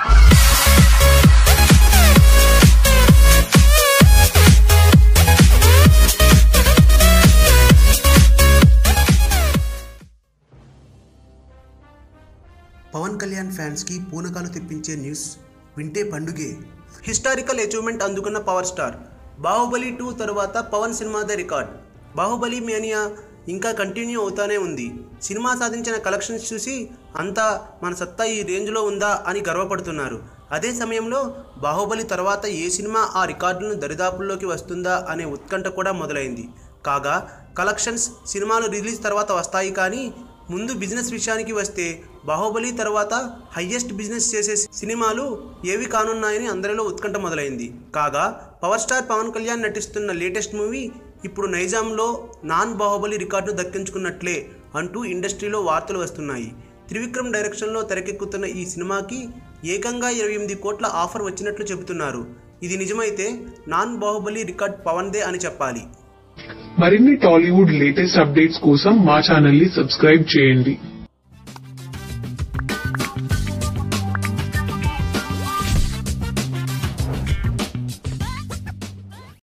Pawan Kalyan fans కి పూనకాలు తెప్పించే news వింటే పండుగే. హిస్టారికల్ అచీవ్మెంట్ అందుకున్న పవర్ స్టార్. బాహుబలి 2 తర్వాత పవన్ సినిమాదే రికార్డ్. బాహుబలి మేనియా ఇంకా కంటిన్యూ అవుతానే ఉంది. సినిమా సాధించిన కలెక్షన్స్ చూసి అంతా మన సత్తా ఈ రేంజ్లో ఉందా అని గర్వపడుతున్నారు. అదే సమయంలో బాహుబలి తర్వాత ఏ సినిమా ఆ రికార్డులను దరిదాపుల్లోకి వస్తుందా అనే ఉత్కంఠ కూడా మొదలైంది. కాగా కలెక్షన్స్ సినిమాలు రిలీజ్ తర్వాత వస్తాయి, కానీ ముందు బిజినెస్ విషయానికి వస్తే బాహుబలి తర్వాత హయ్యెస్ట్ బిజినెస్ చేసే సినిమాలు ఏవి కానున్నాయని అందరిలో ఉత్కంఠ మొదలైంది. కాగా పవర్ స్టార్ పవన్ కళ్యాణ్ నటిస్తున్న లేటెస్ట్ మూవీ ఇప్పుడు నైజాంలో నాన్ బాహుబలి రికార్డును దక్కించుకున్నట్లే అంటూ ఇండస్ట్రీలో వార్తలు వస్తున్నాయి. త్రివిక్రమ్ డైరెక్షన్లో తెరకెక్కుతున్న ఈ సినిమాకి ఏకంగా 28 కోట్ల ఆఫర్ వచ్చినట్లు చెబుతున్నారు. ఇది నిజమైతే నాన్ బాహుబలి రికార్డ్ పవన్దే అని చెప్పాలి. మరిన్ని టాలీవుడ్ లేటెస్ట్ అప్డేట్స్ కోసం మా ఛానల్ ని సబ్స్క్రైబ్ చేయండి.